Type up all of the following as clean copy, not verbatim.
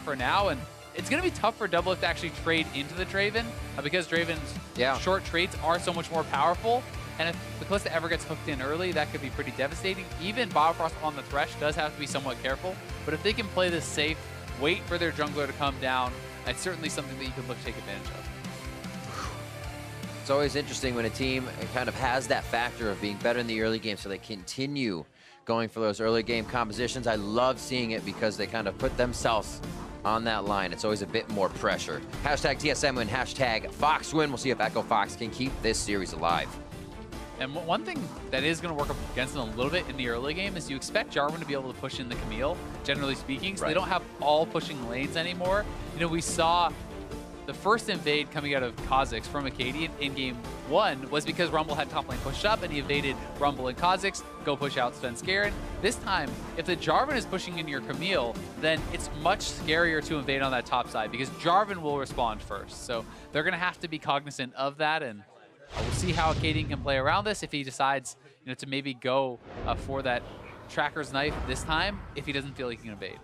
for now, and it's going to be tough for DoubleLift to actually trade into the Draven because Draven's short trades are so much more powerful. And if the Kalista ever gets hooked in early, that could be pretty devastating. Even Biofrost on the Thresh does have to be somewhat careful. But if they can play this safe, wait for their jungler to come down, it's certainly something that you can look to take advantage of. It's always interesting when a team kind of has that factor of being better in the early game, so they continue going for those early game compositions. I love seeing it because they kind of put themselves on that line. It's always a bit more pressure. Hashtag TSM win, hashtag Fox win. We'll see if Echo Fox can keep this series alive. And one thing that is going to work up against them a little bit in the early game is you expect Jarvan to be able to push in the Camille, generally speaking, so they don't have all pushing lanes anymore. You know, we saw the first invade coming out of Kha'Zix from Akaadian in game 1 was because Rumble had top lane pushed up and he evaded Rumble and Kha'Zix, go push out Svenskeren. This time, if the Jarvan is pushing in your Camille, then it's much scarier to invade on that top side because Jarvan will respond first. So they're going to have to be cognizant of that, and we'll see how Akaadian can play around this if he decides, you know, to maybe go for that tracker's knife this time if he doesn't feel he can evade.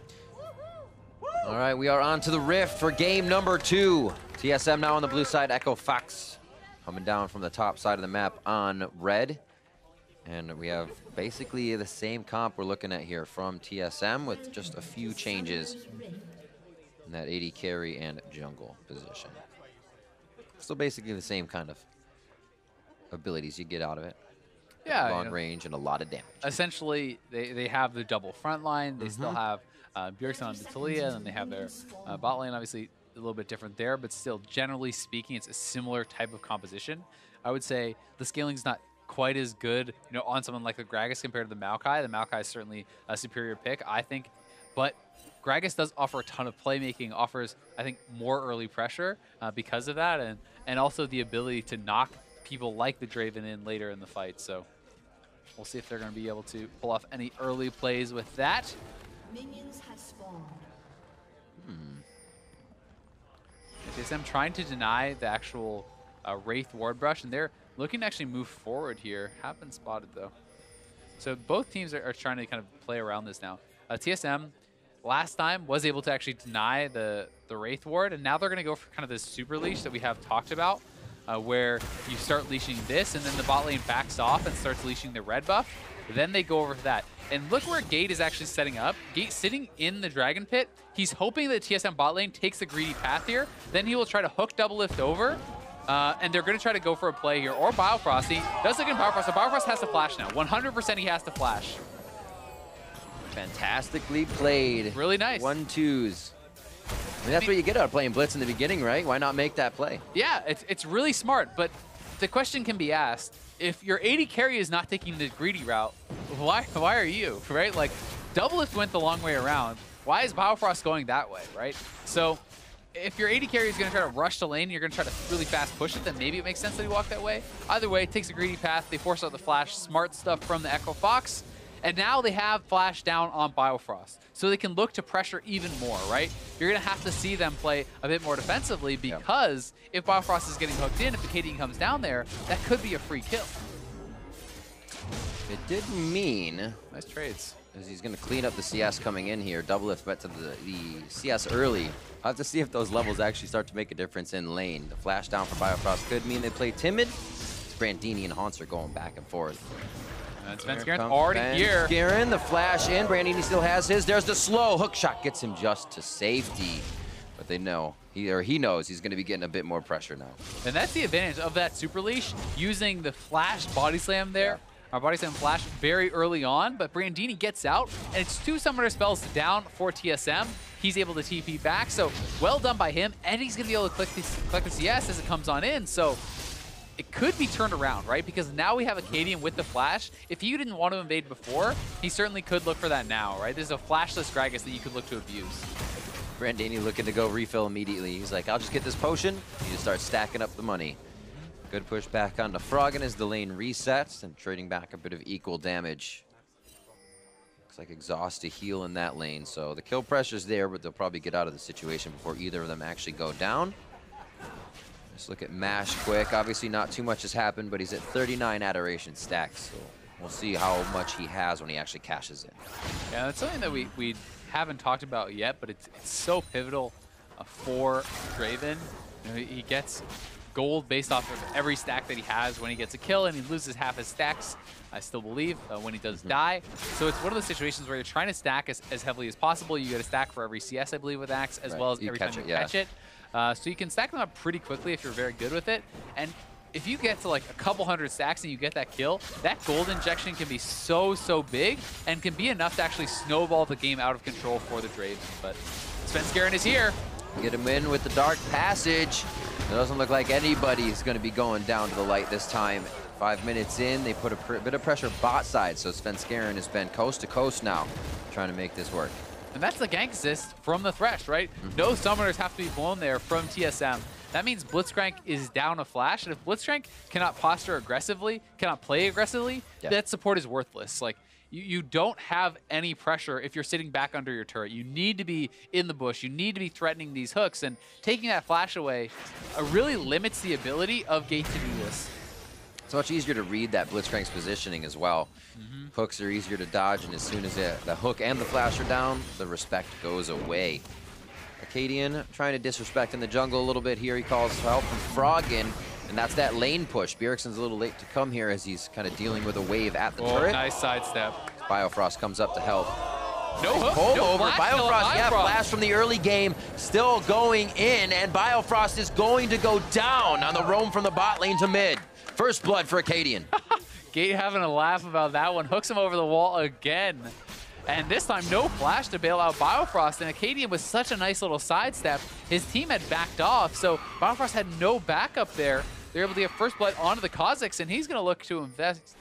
All right, we are on to the Rift for game number 2. TSM now on the blue side, Echo Fox coming down from the top side of the map on red. And we have basically the same comp we're looking at here from TSM with just a few changes in that AD carry and jungle position. Still basically the same kind of abilities you get out of it. Yeah, long range and a lot of damage. Essentially, they have the double front line. They still have Bjergsen on the Taliyah, and then they have their bot lane, obviously a little bit different there, but still, generally speaking, it's a similar type of composition. I would say the scaling's not quite as good, you know, on someone like the Gragas compared to the Maokai. The Maokai is certainly a superior pick, I think, but Gragas does offer a ton of playmaking, offers, I think, more early pressure because of that, and also the ability to knock people like the Draven in later in the fight. So we'll see if they're going to be able to pull off any early plays with that. Minions has spawned. TSM trying to deny the actual Wraith Ward Brush, and they're looking to actually move forward here. Have been spotted, though. So both teams are trying to kind of play around this now. TSM last time was able to actually deny the Wraith Ward, and now they're going to go for kind of this super leash that we have talked about, where you start leashing this, and then the bot lane backs off and starts leashing the red buff. Then they go over to that. And look where Gate is actually setting up. Gate sitting in the Dragon Pit. He's hoping that TSM bot lane takes the greedy path here. Then he will try to hook DoubleLift over. And they're going to try to go for a play here. Or Biofrost. He does look in Biofrost. So Biofrost has to flash now. 100% he has to flash. Fantastically played. Really nice. 1-2s. I mean, that's what you get out of playing Blitz in the beginning, right? Why not make that play? Yeah, it's really smart. But the question can be asked, if your AD carry is not taking the greedy route, why are you, right? Like, DoubleLift went the long way around. Why is Biofrost going that way, right? So if your AD carry is going to try to rush the lane, you're going to try to really fast push it, then maybe it makes sense that he walk that way. Either way, it takes a greedy path. They force out the flash. Smart stuff from the Echo Fox. And now they have flash down on Biofrost. So they can look to pressure even more, right? You're going to have to see them play a bit more defensively because if Biofrost is getting hooked in, if the KD comes down there, that could be a free kill. It didn't mean... Nice trades. As he's going to clean up the CS coming in here. DoubleLift bet to the CS early. I'll have to see if those levels actually start to make a difference in lane. The flash down for Biofrost could mean they play timid. It's Brandini and Hauntzer going back and forth. And Svenskeren already here. Svenskeren, the flash in. Brandini still has his. There's the slow. Hook shot gets him just to safety. But they know, he knows he's going to be getting a bit more pressure now. And that's the advantage of that super leash, using the flash body slam there. Our body slam flash very early on, but Brandini gets out, and it's 2 summoner spells down for TSM. He's able to TP back, so well done by him, and he's going to be able to collect the CS as it comes on in. So it could be turned around, right? Because now we have Akaadian with the flash. If you didn't want to invade before, he certainly could look for that now, right? There's a flashless Gragas that you could look to abuse. Brandini looking to go refill immediately. He's like, I'll just get this potion. You just start stacking up the money. Good push back onto Froggen as the lane resets and trading back a bit of equal damage. Looks like exhaust to heal in that lane. So the kill pressure's there, but they'll probably get out of the situation before either of them actually go down. Let's look at Mash quick. Obviously not too much has happened, but he's at 39 adoration stacks. So we'll see how much he has when he actually cashes in. Yeah, that's something that we haven't talked about yet, but it's so pivotal for Draven. You know, he gets gold based off of every stack that he has when he gets a kill, and he loses half his stacks, I still believe, when he does die. So it's one of those situations where you're trying to stack as heavily as possible. You get a stack for every CS, I believe, with Axe, as well as every time you catch it. So you can stack them up pretty quickly if you're very good with it. And if you get to like a couple hundred stacks and you get that kill, that gold injection can be so big and can be enough to actually snowball the game out of control for the Draven. But Svenskeren is here. Get him in with the Dark Passage. It doesn't look like anybody's going to be going down to the light this time. 5 minutes in, they put a bit of pressure bot side, so Svenskeren has been coast to coast now, trying to make this work. And that's the gank assist from the Thresh, right? No summoners have to be blown there from TSM. That means Blirzcrank is down a flash, and if Blirzcrank cannot posture aggressively, cannot play aggressively, that support is worthless. Like, you don't have any pressure if you're sitting back under your turret. You need to be in the bush. You need to be threatening these hooks, and taking that flash away really limits the ability of Gate to do this. It's much easier to read that Blitzcrank's positioning as well. Hooks are easier to dodge, and as soon as the hook and the flash are down, the respect goes away. Akaadian trying to disrespect in the jungle a little bit here. He calls help from Froggen, and that's that lane push. Bjergsen's a little late to come here as he's kind of dealing with a wave at the turret. Nice sidestep. Biofrost comes up to help. No hook, pull no over. flash, Biofrost, flash from the early game, still going in, and Biofrost is going to go down on the roam from the bot lane to mid. First blood for Akaadian. Gate having a laugh about that one. Hooks him over the wall again. And this time, no flash to bail out Biofrost. And Akaadian with such a nice little sidestep. His team had backed off, so Biofrost had no backup there. They're able to get first blood onto the Kha'Zix, and he's going to look to invest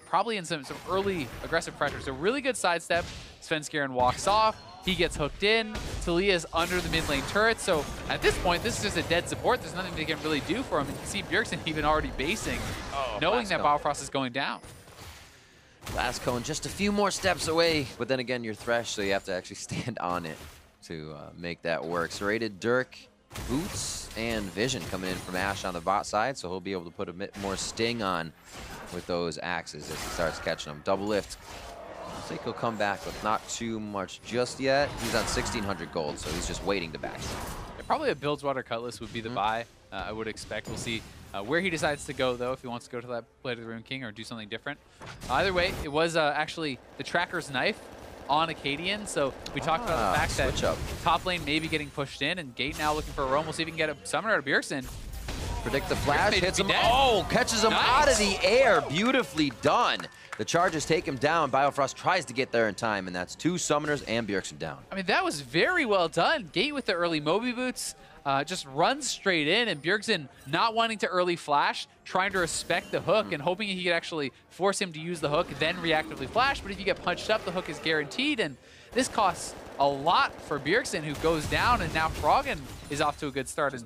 probably in some early aggressive pressure. So really good sidestep. Svenskeren walks off. He gets hooked in. Taliyah is under the mid lane turret. So at this point, this is just a dead support. There's nothing they can really do for him. And you can see Bjergsen even already basing, knowing that Biofrost is going down. Last cone just a few more steps away, but then again, you're Thresh, so you have to actually stand on it to make that work. Serrated, Dirk, Boots, and Vision coming in from Ashe on the bot side, so he'll be able to put a bit more sting on with those axes as he starts catching them. DoubleLift, I think he'll come back with not too much just yet. He's on 1,600 gold, so he's just waiting to back. Yeah, probably a Bilgewater Cutlass would be the buy, I would expect. We'll see where he decides to go, though, if he wants to go to that Blade of the Rune King or do something different. Either way, it was actually the Tracker's Knife on Akaadian, so we talked about the fact that top lane may be getting pushed in, and Gate now looking for a roam. We'll see if he can get a summoner out of Bjergsen. Predict the flash, hits him. Oh, catches him out of the air. Beautifully done. The charges take him down. Biofrost tries to get there in time, and that's 2 summoners and Bjergsen down. I mean, that was very well done. Gate with the early Moby Boots just runs straight in, and Bjergsen not wanting to early flash, trying to respect the hook and hoping he could actually force him to use the hook, then reactively flash. But if you get punched up, the hook is guaranteed, and this costs a lot for Bjergsen, who goes down, and now Froggen is off to a good start. And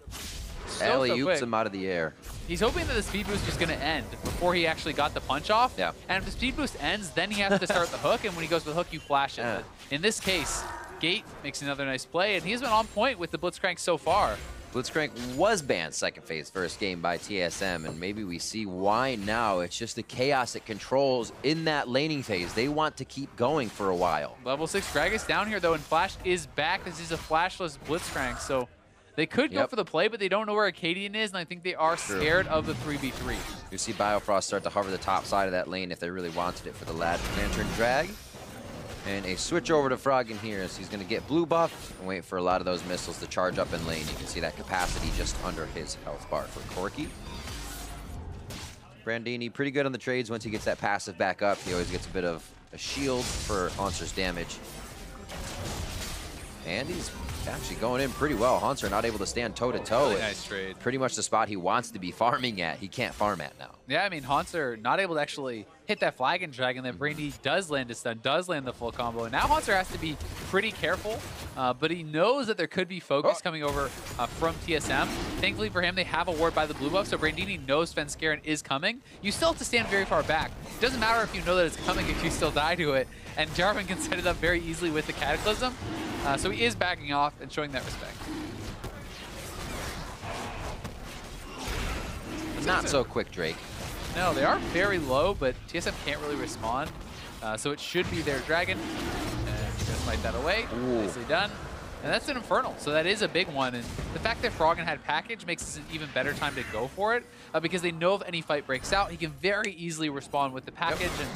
alley-oops him out of the air. He's hoping that the speed boost was going to end before he actually got the punch off. Yeah. And if the speed boost ends, then he has to start the hook, and when he goes for the hook, you flash it. But in this case, Gate makes another nice play, and he's been on point with the Blitzcrank so far. Blitzcrank was banned second phase first game by TSM, and maybe we see why now. It's just the chaos it controls in that laning phase. They want to keep going for a while. Level 6 Gragas down here, though, and Flash is back. This is a flashless Blitzcrank, so they could go for the play, but they don't know where Akaadian is, and I think they are scared of the 3v3. You see Biofrost start to hover the top side of that lane if they really wanted it for the Lantern drag. And a switch over to Froggen here as he's going to get blue buff and wait for a lot of those missiles to charge up in lane. You can see that capacity just under his health bar for Corki. Brandini pretty good on the trades once he gets that passive back up. He always gets a bit of a shield for Hauntzer's damage. And he's actually going in pretty well. Hauntzer not able to stand toe-to-toe. Really nice trade. Pretty much the spot he wants to be farming at. He can't farm at now. Yeah, I mean, Hauntzer not able to actually hit that flag and drag, and then Brandini does land his stun, does land the full combo. And now Hauntzer has to be pretty careful, but he knows that there could be focus coming over from TSM. Thankfully for him, they have a ward by the blue buff, so Brandini knows Svenskeren is coming. You still have to stand very far back. It doesn't matter if you know that it's coming if you still die to it, and Jarvan can set it up very easily with the Cataclysm. So he is backing off and showing that respect. Not so quick, Drake. No, they are very low, but TSM can't really respond. So it should be their dragon. And smite that away. Ooh. Nicely done. And that's an Infernal, so that is a big one. And the fact that Froggen had package makes this an even better time to go for it, because they know if any fight breaks out, he can very easily respond with the package. And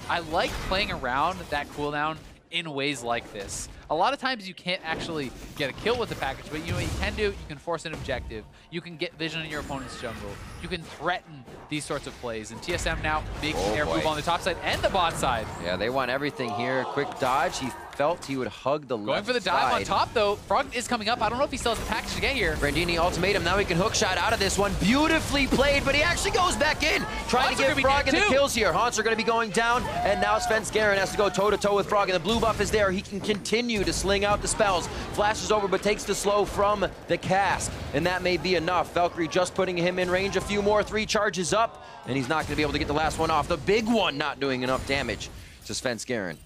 I like playing around that cooldown in ways like this. A lot of times you can't actually get a kill with the package, but you know what you can do? You can force an objective. You can get vision in your opponent's jungle. You can threaten these sorts of plays. And TSM now, big air move on the top side and the bot side. Yeah, they want everything here. Quick dodge. He felt he would hug the left Going for the dive side. on top, though. Froggen is coming up. I don't know if he still has the package to get here. Brandini ultimatum. Now he can hook shot out of this one. Beautifully played, but he actually goes back in. Trying to get Froggen the kills here. Hauntzer going to be going down, and now Svenskeren has to go toe-to-toe with Froggen. The blue buff is there. He can continue to sling out the spells. Flashes over, but takes the slow from the cask, and that may be enough. Valkyrie just putting him in range. A few more, 3 charges up, and he's not going to be able to get the last one off. The big one not doing enough damage to Svenskeren.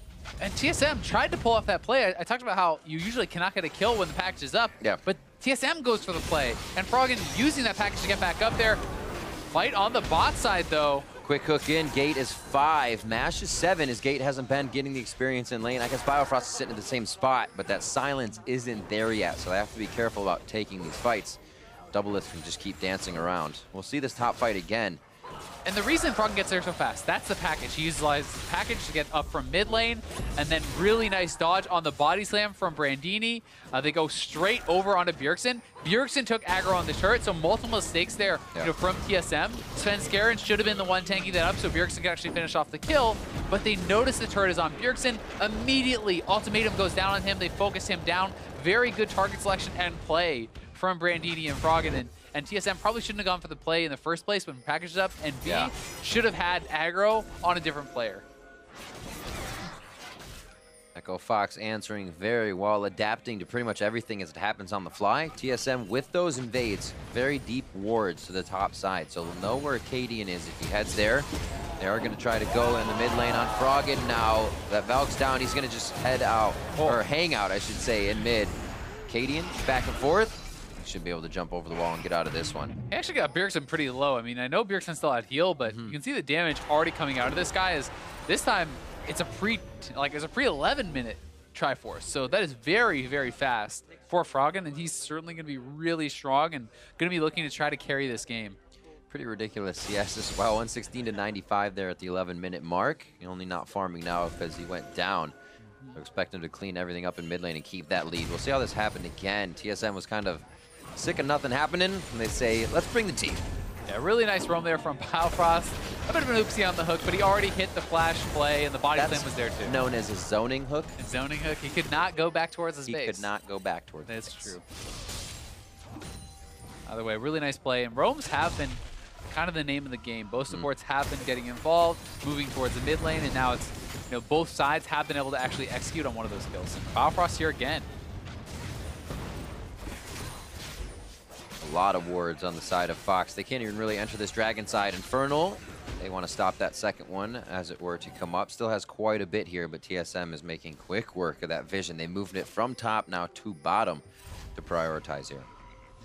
And TSM tried to pull off that play. I talked about how you usually cannot get a kill when the package is up. Yeah. But TSM goes for the play. And Froggen using that package to get back up there. Fight on the bot side, though. Quick hook in. Gate is 5. Mash is 7. His Gate hasn't been getting the experience in lane. I guess Biofrost is sitting in the same spot, but that silence isn't there yet. So they have to be careful about taking these fights. DoubleLift can just keep dancing around. We'll see this top fight again. And the reason Froggen gets there so fast, that's the package. He utilizes the package to get up from mid lane, and then really nice dodge on the body slam from Brandini. They go straight over onto Bjergsen. Bjergsen took aggro on the turret, so multiple mistakes there from TSM. Svenskeren should have been the one tanking that up so Bjergsen could actually finish off the kill, but they notice the turret is on Bjergsen. Immediately, ultimatum goes down on him. They focus him down. Very good target selection and play from Brandini and Froggen. And TSM probably shouldn't have gone for the play in the first place when packaged up, and B, should have had aggro on a different player. Echo Fox answering very well, adapting to pretty much everything as it happens on the fly. TSM with those invades, very deep wards to the top side, so they'll know where Akaadian is if he heads there. They are going to try to go in the mid lane on Froggen now. That Valk's down, he's going to just head out, or hang out, I should say, in mid. Akaadian back and forth. Should be able to jump over the wall and get out of this one. He actually got Bjergsen pretty low. I mean, I know Bjergsen still had heal, but you can see the damage already coming out of this guy. Is this time it's a pre 11-minute Triforce, so that is very, very fast for Froggen, and he's certainly going to be really strong and going to be looking to try to carry this game. Pretty ridiculous CS as well. 116 to 95 there at the 11-minute mark. Only not farming now because he went down. So expect him to clean everything up in mid lane and keep that lead. We'll see how this happened again. TSM was kind of sick of nothing happening, and they say, let's bring the team. Yeah, really nice roam there from Biofrost. A bit of an oopsie on the hook, but he already hit the flash play, and the body slam was there too. Known as a zoning hook. A zoning hook. He could not go back towards his base. He could not go back towards his base. That's true. Either way, really nice play, and roams have been kind of the name of the game. Both supports have been getting involved, moving towards the mid lane, and now it's, both sides have been able to actually execute on one of those kills. And Biofrost here again. A lot of wards on the side of Fox. They can't even really enter this dragon side. Infernal, they want to stop that second one, as it were, to come up. Still has quite a bit here, but TSM is making quick work of that vision. They moved it from top now to bottom to prioritize here.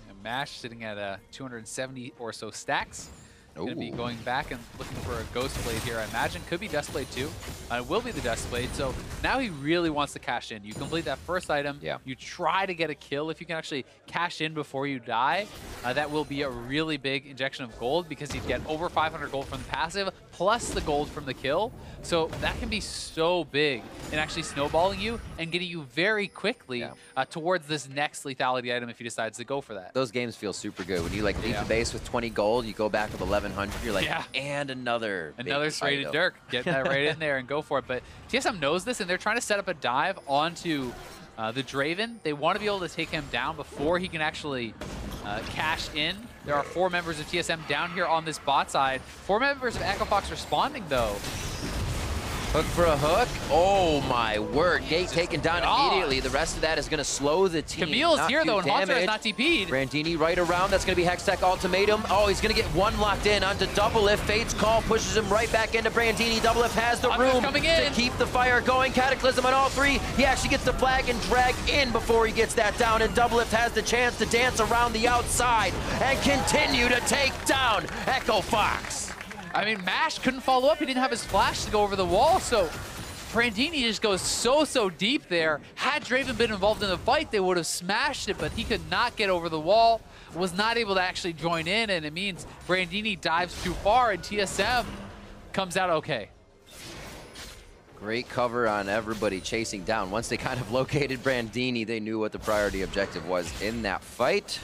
And Mash sitting at 270 or so stacks. Going to be going back and looking for a Ghost Blade here, I imagine. Could be Dust Blade too. It will be the Dust Blade. So now he really wants to cash in. You complete that first item. Yeah. You try to get a kill. If you can actually cash in before you die, that will be a really big injection of gold, because you'd get over 500 gold from the passive plus the gold from the kill. So that can be so big in actually snowballing you and getting you very quickly towards this next lethality item if he decides to go for that. Those games feel super good. When you leave the base with 20 gold, you go back with 1100, you're like, and another serrated Dirk. Get that right in there and go for it. But TSM knows this, and they're trying to set up a dive onto the Draven. They want to be able to take him down before he can actually cash in. There are 4 members of TSM down here on this bot side. 4 members of Echo Fox responding, though. Hook for a hook. Oh my word. Gate taken down immediately. The rest of that is going to slow the team. Camille's here though, and Hauntzer is not TP'd. Brandini right around. That's going to be Hextech ultimatum. Oh, he's going to get one locked in onto DoubleLift. Fate's call pushes him right back into Brandini. DoubleLift has the room to keep the fire going. Cataclysm on all 3. He actually gets the flag and drag in before he gets that down, and DoubleLift has the chance to dance around the outside and continue to take down Echo Fox. I mean, Mash couldn't follow up. He didn't have his flash to go over the wall, so Brandini just goes so deep there. Had Draven been involved in the fight, they would have smashed it, but he could not get over the wall, was not able to actually join in, and it means Brandini dives too far, and TSM comes out okay. Great cover on everybody chasing down. Once they kind of located Brandini, they knew what the priority objective was in that fight.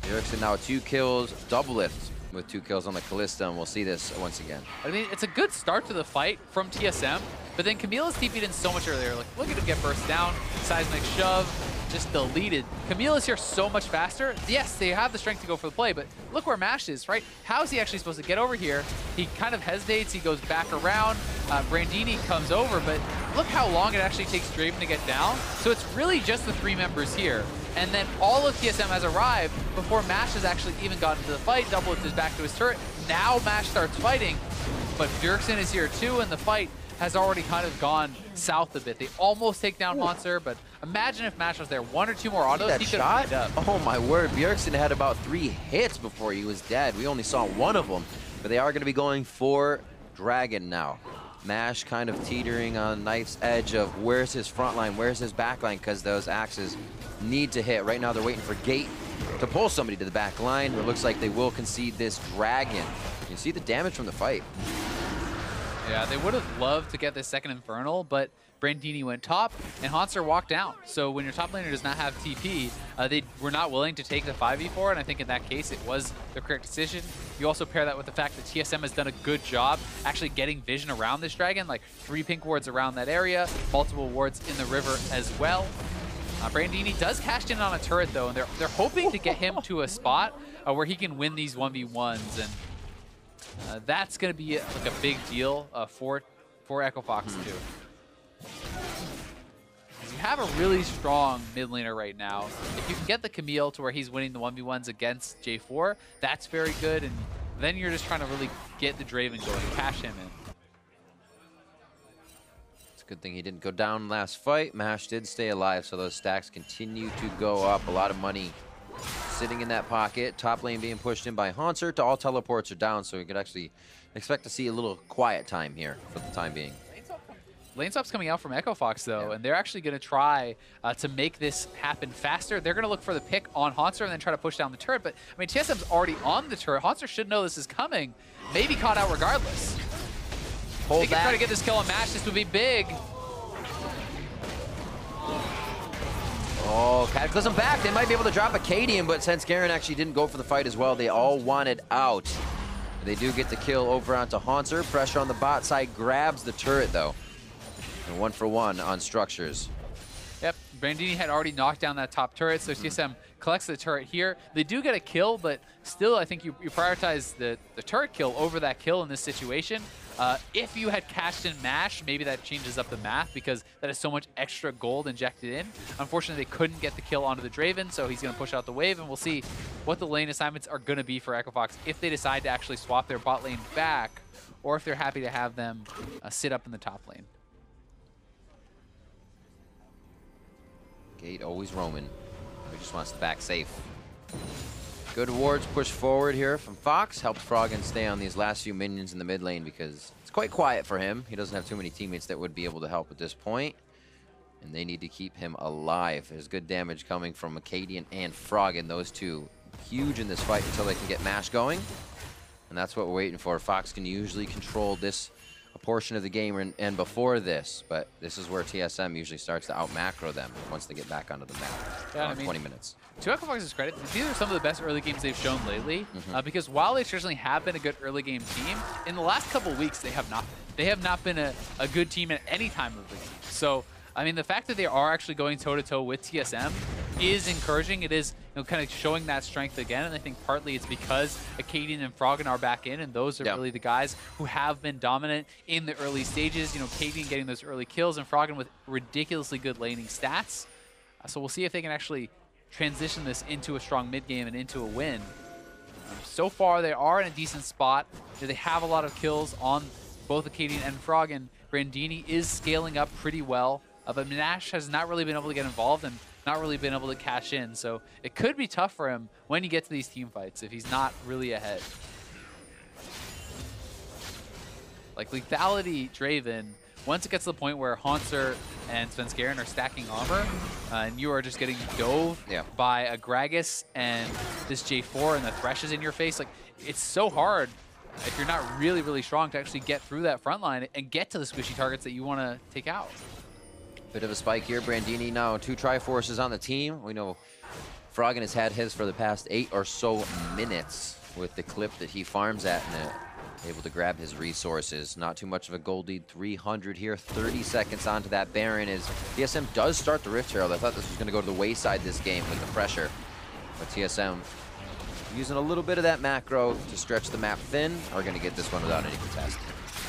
Bjergsen now 2 kills, DoubleLift with 2 kills on the Kalista, and we'll see this once again. I mean, it's a good start to the fight from TSM, but then Camille is TP'd in so much earlier. Like, look at him get burst down, seismic shove, just deleted. Camille is here so much faster. Yes, they have the strength to go for the play, but look where Mash is, right? How is he actually supposed to get over here? He kind of hesitates, he goes back around, Brandini comes over, but look how long it actually takes Draven to get down. So it's really just the 3 members here. And then all of TSM has arrived before Mash has actually even gotten into the fight. DoubleLift is back to his turret. Now Mash starts fighting, but Bjergsen is here too, and the fight has already kind of gone south a bit. They almost take down Hauntzer, but imagine if Mash was there. 1 or 2 more autos, he could have up. Oh my word, Bjergsen had about 3 hits before he was dead. We only saw 1 of them, but they are going to be going for Dragon now. Mash kind of teetering on knife's edge of where's his front line, where's his back line, because those axes need to hit. Right now they're waiting for Gate to pull somebody to the back line. It looks like they will concede this Dragon. You see the damage from the fight. Yeah, they would have loved to get this second Infernal, but Brandini went top, and Hauntzer walked down. So when your top laner does not have TP, they were not willing to take the 5v4, and I think in that case it was the correct decision. You also pair that with the fact that TSM has done a good job actually getting vision around this Dragon, like 3 pink wards around that area, multiple wards in the river as well. Brandini does cash in on a turret though, and they're hoping to get him to a spot where he can win these 1v1s, and that's going to be like a big deal for Echo Fox too. You have a really strong mid laner right now. If you can get the Camille to where he's winning the 1v1s against J4, that's very good, and then you're just trying to really get the Draven going, cash him in. It's a good thing he didn't go down last fight. Mash did stay alive, so those stacks continue to go up. A lot of money sitting in that pocket. Top lane being pushed in by Hauntzer. All teleports are down, so we could actually expect to see a little quiet time here for the time being. Lane swap's coming out from Echo Fox though, and they're actually going to try to make this happen faster. They're going to look for the pick on Hauntzer and then try to push down the turret, but I mean, TSM's already on the turret. Hauntzer should know this is coming. Maybe caught out regardless. They can try to get this kill on Mash. This would be big. Oh, Cataclysm back. They might be able to drop Akaadian, but Svenskeren actually didn't go for the fight as well. They all wanted out. They do get the kill over onto Hauntzer. Pressure on the bot side, grabs the turret though. And 1 for 1 on structures. Yep, Brandini had already knocked down that top turret, so TSM collects the turret here. They do get a kill, but still I think you prioritize the turret kill over that kill in this situation. If you had cashed in Mash, maybe that changes up the math because that is so much extra gold injected in. Unfortunately, they couldn't get the kill onto the Draven, so he's going to push out the wave, and we'll see what the lane assignments are going to be for Echo Fox if they decide to actually swap their bot lane back, or if they're happy to have them sit up in the top lane. Gate always roaming. He just wants the back safe. Good wards push forward here from Fox. Helps Froggen stay on these last few minions in the mid lane because it's quite quiet for him. He doesn't have too many teammates that would be able to help at this point. And they need to keep him alive. There's good damage coming from Akaadian and Froggen. Those two huge in this fight until they can get Mash going. And that's what we're waiting for. Fox can usually control this a portion of the game and before this, but this is where TSM usually starts to out-macro them once they get back onto the map. Yeah, I mean, 20 minutes. To Echo Fox's credit, these are some of the best early games they've shown lately, because while they certainly have been a good early game team, in the last couple of weeks they have not been. They have not been a good team at any time of the game. So, I mean, the fact that they are actually going toe-to-toe with TSM is encouraging. It is, you know, kind of showing that strength again, and I think partly it's because Akaadian and Froggen are back in, and those are really the guys who have been dominant in the early stages. You know, Akaadian getting those early kills, and Froggen with ridiculously good laning stats. So we'll see if they can actually transition this into a strong mid game and into a win. So far, they are in a decent spot. They have a lot of kills on both Akaadian and Froggen. Brandini is scaling up pretty well, but Nash has not really been able to get involved and not really been able to cash in. So it could be tough for him when you get to these team fights if he's not really ahead. Like Lethality Draven once it gets to the point where Hauntzer and Svenskeren are stacking armor, and you are just getting dove by a Gragas and this J4 and the Thresh is in your face, like, it's so hard if you're not really, really strong to actually get through that front line and get to the squishy targets that you want to take out. Bit of a spike here. Brandini now 2 Triforces on the team. We know Froggen has had his for the past 8 or so minutes with the clip that he farms at and able to grab his resources. Not too much of a gold lead. 300 here. 30 seconds onto that Baron as TSM does start the Rift Herald. I thought this was going to go to the wayside this game with the pressure. But TSM using a little bit of that macro to stretch the map thin are going to get this one without any contest.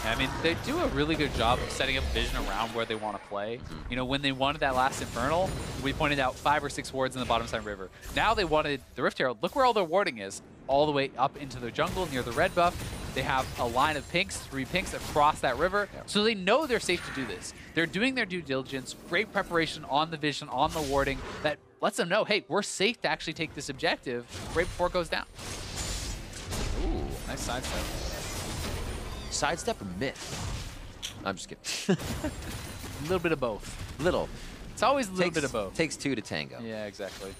I mean, they do a really good job of setting up vision around where they want to play. You know, when they wanted that last Infernal, we pointed out 5 or 6 wards in the bottom side river. Now they wanted the Rift Herald. Look where all their warding is. All the way up into the jungle near the red buff. They have a line of pinks, 3 pinks across that river. So they know they're safe to do this. They're doing their due diligence, great preparation on the vision, on the warding, that lets them know, hey, we're safe to actually take this objective right before it goes down. Ooh, nice sidestep. Sidestep or myth? I'm just kidding. A little bit of both. Little. It's always a little bit of both. Takes 2 to tango. Yeah, exactly.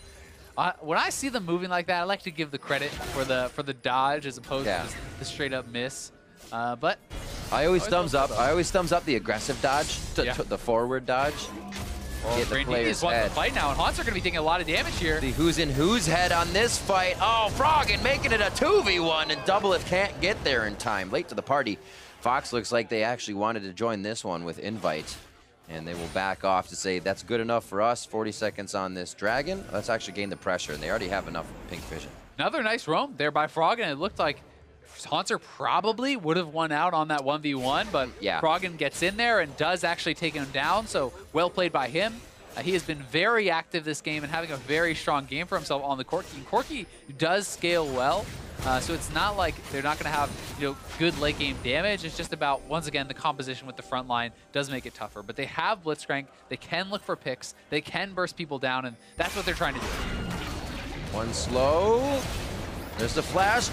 When I see them moving like that, I like to give the credit for the dodge as opposed to just the straight up miss. But I always thumbs up. I always thumbs up the aggressive dodge, the forward dodge. Well, Brandini's won the fight now, and Hauntzer are going to be taking a lot of damage here. The who's in whose head on this fight. Oh, Froggen making it a 2v1, and DoubleLift can't get there in time. Late to the party. Fox looks like they actually wanted to join this one with invite, and they will back off to say that's good enough for us. 40 seconds on this Dragon. Let's actually gain the pressure, and they already have enough pink vision. Another nice roam there by Froggen. It looked like Hauntzer probably would have won out on that 1v1, but Froggen gets in there and does actually take him down, so well played by him. He has been very active this game and having a very strong game for himself on the Corki. And Corki does scale well, so it's not like they're not going to have good late game damage. It's just about, once again, the composition with the front line does make it tougher. But they have Blirzcrank, they can look for picks, they can burst people down, and that's what they're trying to do. One slow. There's the flash.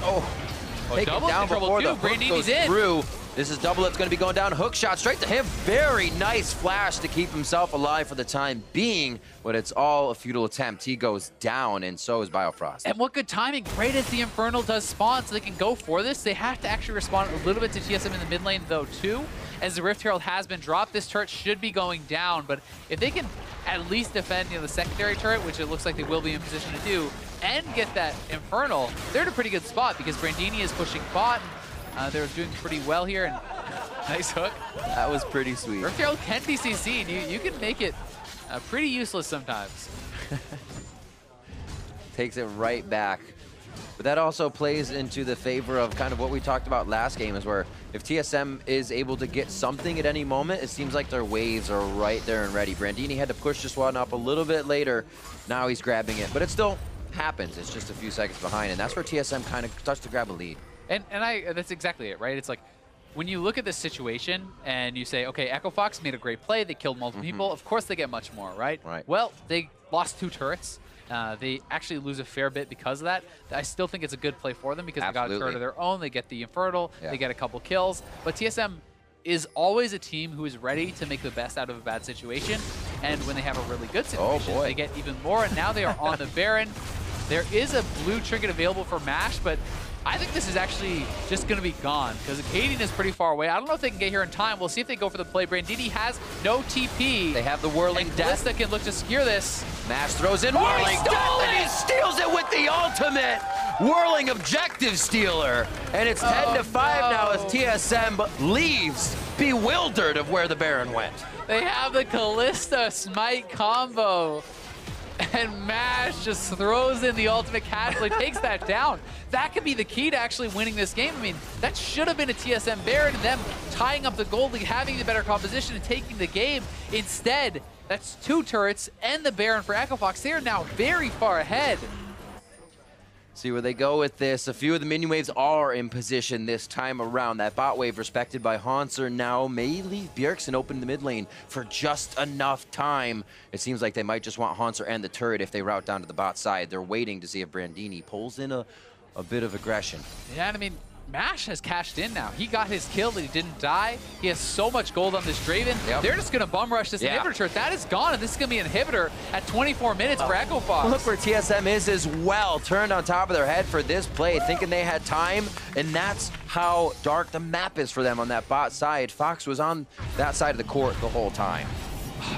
Take it down before the hook goes through. This is DoubleLift going to be going down. Hook shot straight to him. Very nice flash to keep himself alive for the time being, but it's all a futile attempt. He goes down, and so is Biofrost. And what good timing. Right as the Infernal does spawn, so they can go for this. They have to actually respond a little bit to TSM in the mid lane, though, too. As the Rift Herald has been dropped, this turret should be going down, but if they can at least defend the secondary turret, which it looks like they will be in position to do, and get that Infernal, they're in a pretty good spot because Brandini is pushing bot. They're doing pretty well here, and nice hook. That was pretty sweet. Rift Herald can be CC'd. You can make it pretty useless sometimes. Takes it right back. But that also plays into the favor of kind of what we talked about last game, is where if TSM is able to get something at any moment, it seems like their waves are right there and ready. Brandini had to push this one up a little bit later. Now he's grabbing it, but it still happens. It's just a few seconds behind, and that's where TSM kind of starts to grab a lead. And that's exactly it, right? It's like, when you look at this situation and you say, okay, Echo Fox made a great play, they killed multiple people, of course they get much more, right? Well, they lost 2 turrets. They actually lose a fair bit because of that. I still think it's a good play for them because they got a turret of their own, they get the Infernal, they get a couple kills. But TSM is always a team who is ready to make the best out of a bad situation. And when they have a really good situation, they get even more. And now they are on the Baron. There is a blue trinket available for MASH, but I think this is actually just going to be gone because Akaadian is pretty far away. I don't know if they can get here in time. We'll see if they go for the play. Brandini has no TP. They have the Whirling Death. Kalista can look to secure this. MASH throws in Whirling Death, and he steals it with the ultimate Whirling Objective Stealer. And it's 10-5 now as TSM leaves bewildered of where the Baron went. They have the Kalista Smite combo. And MASH just throws in the ultimate casually, takes that down. That could be the key to actually winning this game. I mean, that should have been a TSM Baron and them tying up the gold lead, having the better composition and taking the game. Instead, that's 2 turrets and the Baron for Echo Fox. They are now very far ahead. See where they go with this. A few of the minion waves are in position this time around. That bot wave respected by Hauntzer now may leave Bjergsen open in the mid lane for just enough time. It seems like they might just want Hauntzer and the turret if they route down to the bot side. They're waiting to see if Brandini pulls in a bit of aggression. Yeah, and I mean, Mash has cashed in now. He got his kill, but he didn't die. He has so much gold on this Draven. Yep. They're just going to bum rush this inhibitor turret. That is gone, and this is going to be an inhibitor at 24 minutes for Echo Fox. Look where TSM is as well. Turned on top of their head for this play, thinking they had time, and that's how dark the map is for them on that bot side. Fox was on that side of the court the whole time.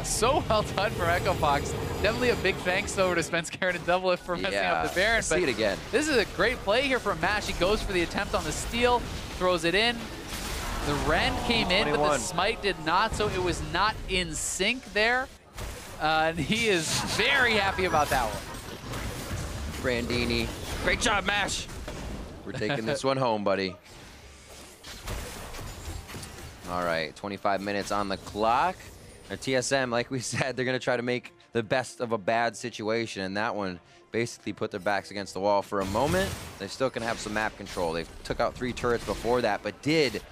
So well done for Echo Fox. Definitely a big thanks over to Svenskeren and DoubleLift for messing up the Baron. See it again. This is a great play here from Mash. He goes for the attempt on the steal, throws it in. The Rend came in, 21. but the Smite did not, so it was not in sync there. And he is very happy about that one. Brandini, great job, Mash. We're taking this one home, buddy. All right, 25 minutes on the clock. And TSM, like we said, they're going to try to make the best of a bad situation, and that one basically put their backs against the wall for a moment. They still can have some map control. They took out 3 turrets before that, but did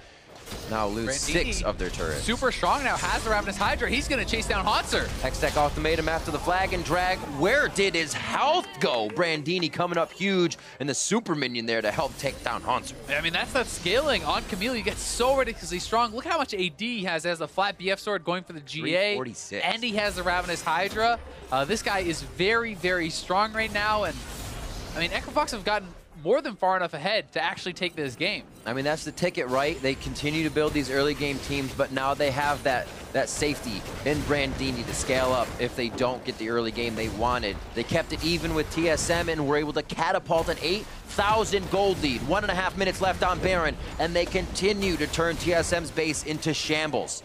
now lose Brandini, 6 of their turrets. Super strong now, has the Ravenous Hydra. He's going to chase down Hauntzer. Hextech ultimatum after the flag and drag. Where did his health go? Brandini coming up huge, and the super minion there to help take down Hauntzer. I mean, that's that scaling on Camille. You get so ridiculously strong. Look how much AD he has. He has the flat BF sword going for the GA. 346. And he has the Ravenous Hydra. This guy is very, very strong right now. And I mean, Echo Fox have gotten more than far enough ahead to actually take this game. I mean, that's the ticket, right? They continue to build these early game teams, but now they have that safety in Brandini to scale up if they don't get the early game they wanted. They kept it even with TSM and were able to catapult an 8,000 gold lead. 1.5 minutes left on Baron, and they continue to turn TSM's base into shambles.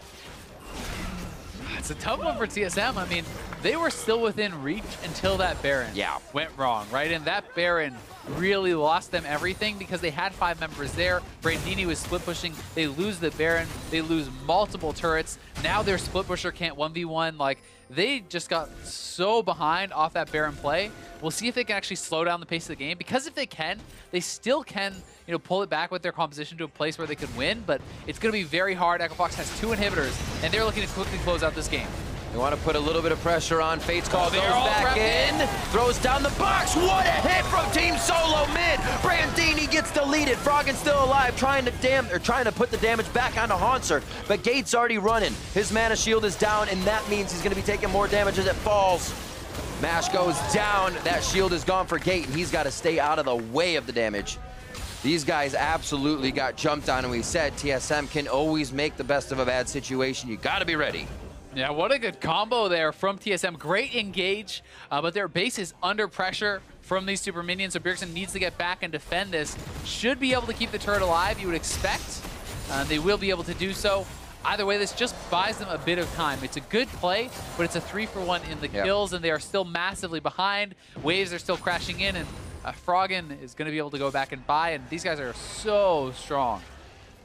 It's a tough one for TSM. I mean, they were still within reach until that Baron went wrong, right? And that Baron really lost them everything because they had 5 members there. Brandini was split pushing. They lose the Baron. They lose multiple turrets. Now their split pusher can't 1v1. Like, they just got so behind off that Baron play. We'll see if they can actually slow down the pace of the game, because if they can, they still can, you know, pull it back with their composition to a place where they can win, but it's going to be very hard. Echo Fox has 2 inhibitors, and they're looking to quickly close out this game. They want to put a little bit of pressure on. Fate's Call goes they're all back in, throws down the box. What a hit from Team Solomid. Brandini gets deleted. Froggen's still alive, trying to put the damage back onto Hauntzer, but Gate's already running. His mana shield is down, and that means he's going to be taking more damage as it falls. Mash goes down. That shield is gone for Gate, and he's got to stay out of the way of the damage. These guys absolutely got jumped on, and we said TSM can always make the best of a bad situation. You got to be ready. Yeah, what a good combo there from TSM. Great engage, but their base is under pressure from these super minions, so Bjergsen needs to get back and defend this. Should be able to keep the turret alive, you would expect. They will be able to do so. Either way, this just buys them a bit of time. It's a good play, but it's a 3-for-1 in the kills, and they are still massively behind. Waves are still crashing in, and Froggen is going to be able to go back and buy, and these guys are so strong.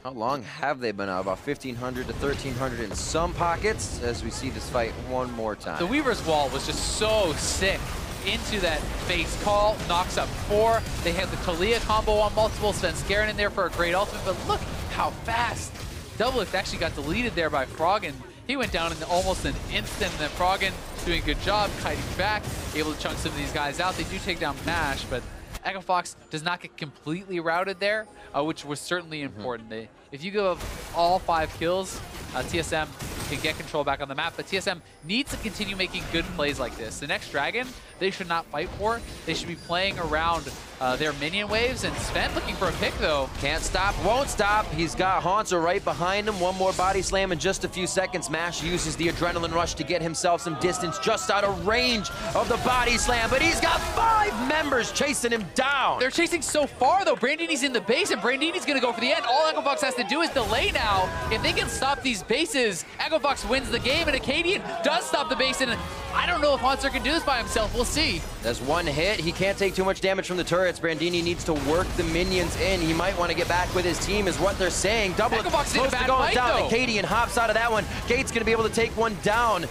How long have they been out? About 1,500 to 1,300 in some pockets, as we see this fight one more time. The Weaver's Wall was just so sick. Into that face call, knocks up 4. They have the Taliyah combo on multiple. Svenskeren in there for a great ultimate, but look how fast DoubleLift actually got deleted there by Froggen. He went down in almost an instant, and then Froggen doing a good job, kiting back, able to chunk some of these guys out. They do take down Mash, but Echo Fox does not get completely routed there, which was certainly important. If you give up all 5 kills, TSM can get control back on the map, but TSM needs to continue making good plays like this. The next Dragon, they should not fight for. They should be playing around their minion waves, and Sven looking for a pick, though. Can't stop, won't stop. He's got Hauntzer right behind him. One more body slam in just a few seconds. Mash uses the adrenaline rush to get himself some distance just out of range of the body slam, but he's got 5 members chasing him down. They're chasing so far, though. Brandini's in the base, and Brandini's going to go for the end. All Echo Fox has to do is delay now. If they can stop these bases, Echo Fox wins the game, and Akaadian does stop the base, and I don't know if Hauntzer can do this by himself. We'll see. There's one hit. He can't take too much damage from the turrets. Brandini needs to work the minions in. He might want to get back with his team, is what they're saying. Echo Fox did a bad fight, down. though. Akaadian hops out of that one. Gate's going to be able to take one down.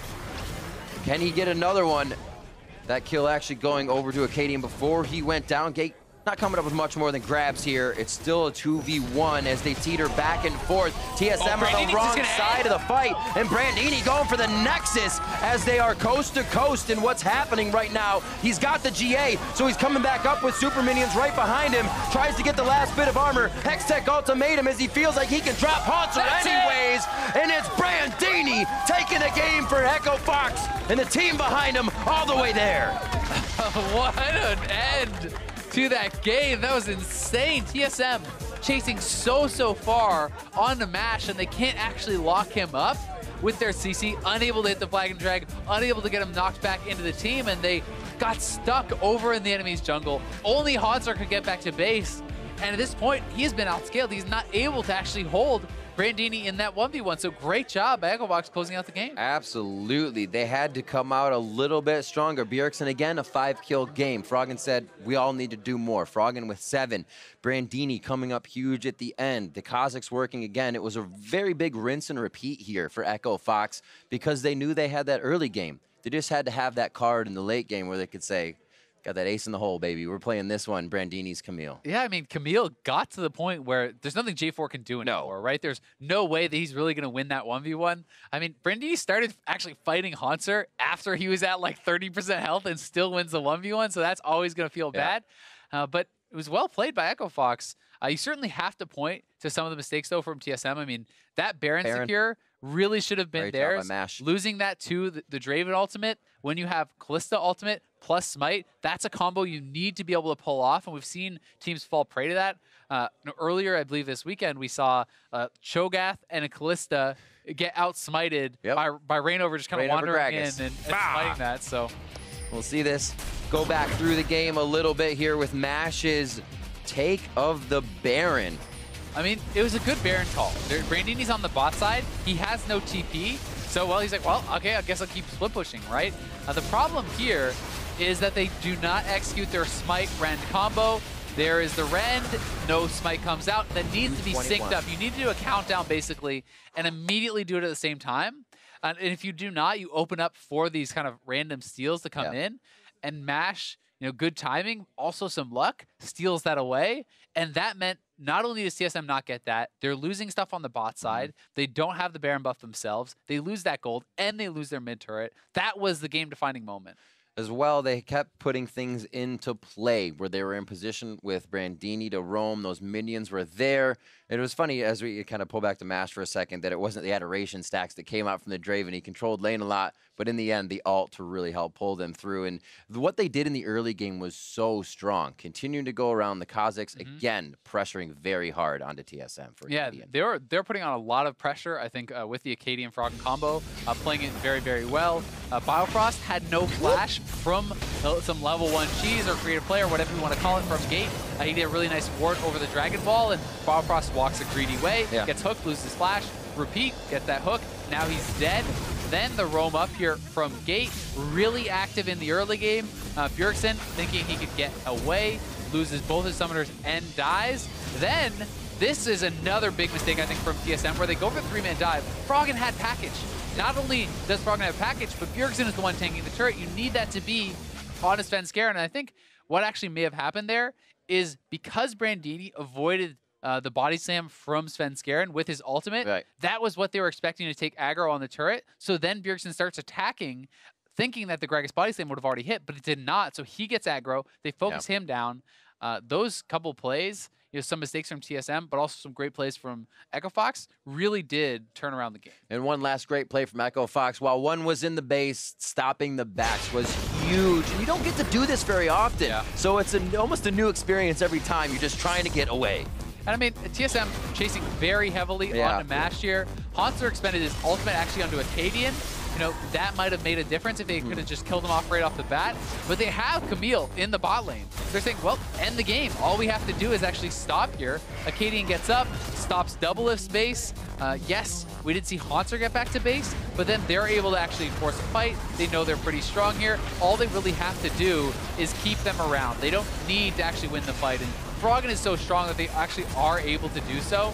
Can he get another one? That kill actually going over to Akaadian before he went down. Gate not coming up with much more than grabs here. It's still a 2v1 as they teeter back and forth. TSM on the wrong side of the fight, and Brandini going for the Nexus as they are coast to coast in what's happening right now. He's got the GA, so he's coming back up with super minions right behind him. Tries to get the last bit of armor. Hextech ultimatum as he feels like he can drop Hauntzer anyways, and it's Brandini taking the game for Echo Fox, and the team behind him all the way there. What an end to that game. That was insane. TSM chasing so far on the Mash, and they can't actually lock him up with their CC, unable to hit the flag and drag, unable to get him knocked back into the team, and they got stuck over in the enemy's jungle. Only Hauntzer could get back to base, and at this point, he's been outscaled. He's not able to actually hold Brandini in that 1v1, so great job by EchoFox closing out the game. Absolutely. They had to come out a little bit stronger. Bjergsen, again, a 5-kill game. Froggen said, we all need to do more. Froggen with 7. Brandini coming up huge at the end. The Kha'Zix working again. It was a very big rinse and repeat here for EchoFox because they knew they had that early game. They just had to have that card in the late game where they could say, got that ace in the hole, baby. We're playing this one, Brandini's Camille. Yeah, I mean, Camille got to the point where there's nothing J4 can do anymore, right? There's no way that he's really going to win that 1v1. I mean, Brandini started actually fighting Hauntzer after he was at like 30% health and still wins the 1v1, so that's always going to feel bad. But it was well played by EchoFox. You certainly have to point to some of the mistakes, though, from TSM. I mean, that Baron secure really should have been theirs. Losing that to the Draven ultimate, when you have Kalista ultimate plus Smite, that's a combo you need to be able to pull off, and we've seen teams fall prey to that. Earlier, I believe this weekend, we saw Cho'Gath and a Kalista get outsmited by Reignover just kind of wandering in and smiting that. So we'll see this go back through the game a little bit here with Mash's take of the Baron. I mean, it was a good Baron call. Brandini's on the bot side. He has no TP. So, well, he's like, well, okay, I guess I'll keep split pushing, right? The problem here is that they do not execute their Smite Rend combo. There is the Rend, no Smite comes out. That needs to be synced up. You need to do a countdown, basically, and immediately do it at the same time. And if you do not, you open up for these kind of random steals to come in, and Mash, you know, good timing, also some luck, steals that away. And that meant not only does TSM not get that, they're losing stuff on the bot side. They don't have the Baron buff themselves. They lose that gold, and they lose their mid turret. That was the game-defining moment. As well, they kept putting things into play where they were in position with Brandini to roam. Those minions were there. It was funny, as we kind of pull back to Mash for a second, that it wasn't the adoration stacks that came out from the Draven. He controlled lane a lot, but in the end, the ult to really help pull them through. And what they did in the early game was so strong. Continuing to go around the Kha'Zix, again, pressuring very hard onto TSM. For Akaadian. They're putting on a lot of pressure, I think, with the Akaadian Froggen combo, playing it very, very well. Biofrost had no flash from some level 1 cheese or creative player, whatever you want to call it, from gate. He did a really nice ward over the Dragon Ball, and Biofrost walks a greedy way, gets hooked, loses his flash, repeat, gets that hook, now he's dead. Then the roam up here from gate, really active in the early game. Bjergsen thinking he could get away, loses both his summoners and dies. Then this is another big mistake, I think, from TSM, where they go for the 3-man dive. Froggen had package. Not only does Froggen have package, but Bjergsen is the one tanking the turret. You need that to be on a Svenskeren. And I think what actually may have happened there is because Brandini avoided the body slam from Svenskeren with his ultimate, that was what they were expecting to take aggro on the turret. So then Bjergsen starts attacking, thinking that the Gragas body slam would have already hit, but it did not. So he gets aggro. They focus him down. Those couple plays, you know, some mistakes from TSM, but also some great plays from EchoFox, really did turn around the game. And one last great play from EchoFox. While one was in the base, stopping the backs was huge. And you don't get to do this very often. So it's almost a new experience every time. You're just trying to get away. And I mean, TSM chasing very heavily onto Mash here. Hauntzer expended his ultimate actually onto Akaadian. You know, that might have made a difference if they could have just killed him off right off the bat. But they have Camille in the bot lane. They're saying, well, end the game. All we have to do is actually stop here. Akaadian gets up, stops DoubleLift's base. Yes, we did see Hauntzer get back to base, but then they're able to actually force a fight. They know they're pretty strong here. All they really have to do is keep them around. They don't need to actually win the fight. And Froggen is so strong that they actually are able to do so.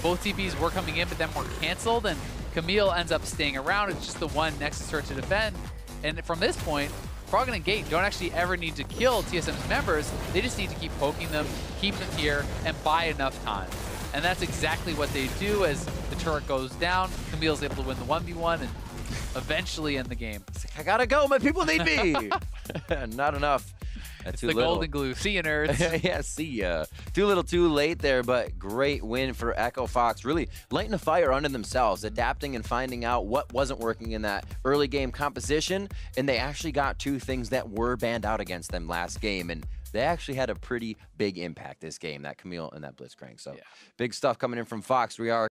Both TPs were coming in, but then were canceled, and Camille ends up staying around. It's just the one Nexus turret to defend. And from this point, Froggen and Gate don't actually ever need to kill TSM's members. They just need to keep poking them, keep them here, and buy enough time. And that's exactly what they do as the turret goes down. Camille's able to win the 1v1 and eventually end the game. I gotta go, my people need me. Not enough. It's too the little. golden glue. See you, nerds. Yeah, see ya. Too little too late there, but great win for Echo Fox. Really lighting a fire under themselves, adapting and finding out what wasn't working in that early game composition, and they actually got two things that were banned out against them last game, and they actually had a pretty big impact this game, that Camille and that Blirzcrank. So big stuff coming in from Fox. We are